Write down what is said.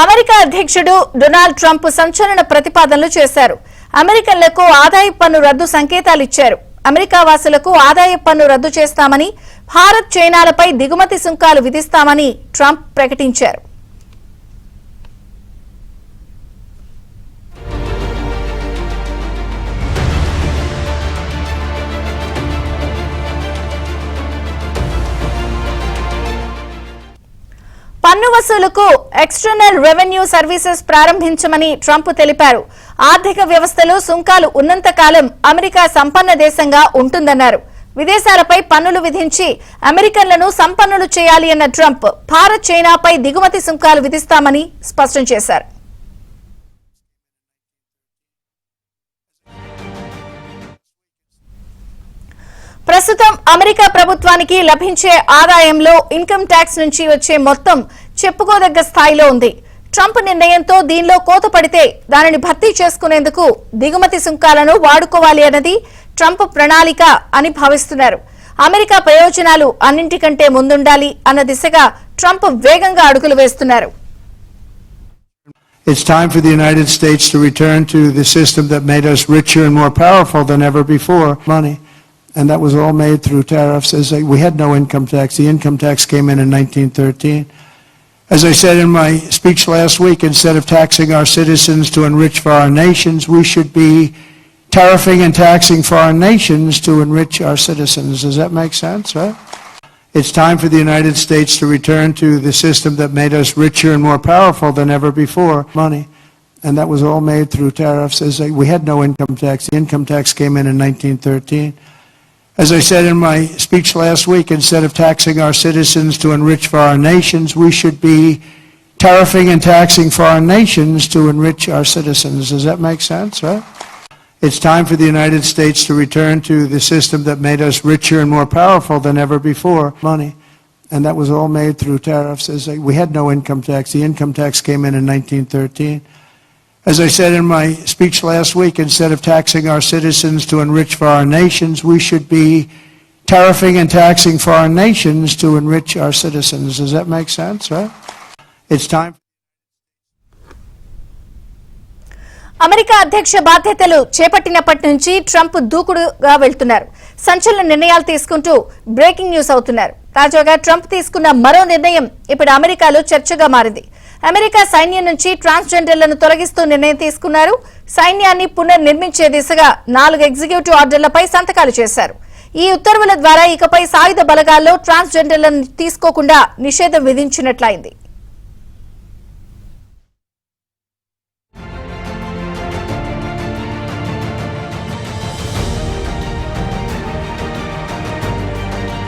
America అధ్యక్షుడు Donald Trump సంచలన ప్రతిపాదనలు చేశారు. అమెరికన్లకు ఆదాయ పన్ను రద్దు సంకేతాలు ఇచ్చారు. అమెరికా వాసులకు ఆదాయ పన్ను రద్దు చేస్తామని, భారత్ చైనాలపై దిగుమతి సుంకాలు విధిస్తామని ట్రంప్ ప్రకటించారు. పన్ను వసూలుకు ఎక్స్టర్నల్ రెవెన్యూ సర్వీసెస్ ప్రారంభించమని ట్రంప్ తెలిపారు. ఆర్థిక వ్యవస్థలో సుంకాలు ఉన్నంత కాలం అమెరికా సంపన్న దేశంగా ఉంటుందన్నారు. విదేశాలపై పన్నులు విధించి అమెరికన్లను సంపన్నులు చేయాలి అన్న ట్రంప్ భారత్ చైనాపై దిగుమతి సుంకాలు విధిస్తామని స్పష్టం చేశారు. ప్రస్తుతం అమెరికా ప్రభుత్వానికి లభించే ఆదాయంలో ఇన్కమ్ ట్యాక్స్ నుంచి వచ్చే మొత్తం చెప్పుకోదగ్గ స్థాయిలో ఉంది. ట్రంప్ నిర్ణయంతో దీనిలో కోత పడితే దానిని భర్తీ చేసుకునేందుకు దిగుమతి సుంకాలను వాడుకోవాలి అన్నది ట్రంప్ ప్రణాళిక అని భావిస్తున్నారు. అమెరికా ప్రయోజనాలు అన్నింటికంటే ముందుండాలి అన్న దిశగా ట్రంప్ వేగంగా అడుగులు వేస్తున్నారు. It's time for the United States to return to the system that made us richer and more powerful than ever before, money. And that was all made through tariffs. We had no income tax. The income tax came in 1913. As I said in my speech last week, instead of taxing our citizens to enrich foreign nations, we should be tariffing and taxing foreign nations to enrich our citizens. Does that make sense, right? It's time for the United States to return to the system that made us richer and more powerful than ever before, money. And that was all made through tariffs. We had no income tax. The income tax came in 1913. As I said in my speech last week, instead of taxing our citizens to enrich foreign nations, we should be tariffing and taxing foreign nations to enrich our citizens. Does that make sense, right? It's time for the United States to return to the system that made us richer and more powerful than ever before, money. And that was all made through tariffs. We had no income tax. The income tax came in 1913. As I said in my speech last week, instead of taxing our citizens to enrich foreign nations, we should be tariffing and taxing foreign nations to enrich our citizens. Does that make sense, right? It's time. America అధ్యక్ష బాధ్యతలు చేపట్టినప్పటి నుంచి Trump దూకుడుగా వెళ్తున్నారు. సంచలన నిర్ణయాలు తీసుకుంటూ breaking news అవుతున్నారు. తాజాగా ట్రంప్ తీసుకున్న మరో నిర్ణయం ఇప్పుడు అమెరికాలో చర్చగా మారింది. అమెరికా సైన్యం నుంచి ట్రాన్స్జెండర్లను తొలగిస్తూ నిర్ణయం తీసుకున్నారు. సైన్యాన్ని పునర్నిర్మించే దిశగా 4 ఎగ్జిక్యూటివ్ ఆర్డర్లపై సంతకాలు చేశారు. ఈ ఉత్తర్వుల ద్వారా ఇకపై సాయుధ బలగాల్లో ట్రాన్స్జెండర్లను తీసుకోకుండా నిషేధం విధించినట్లయింది.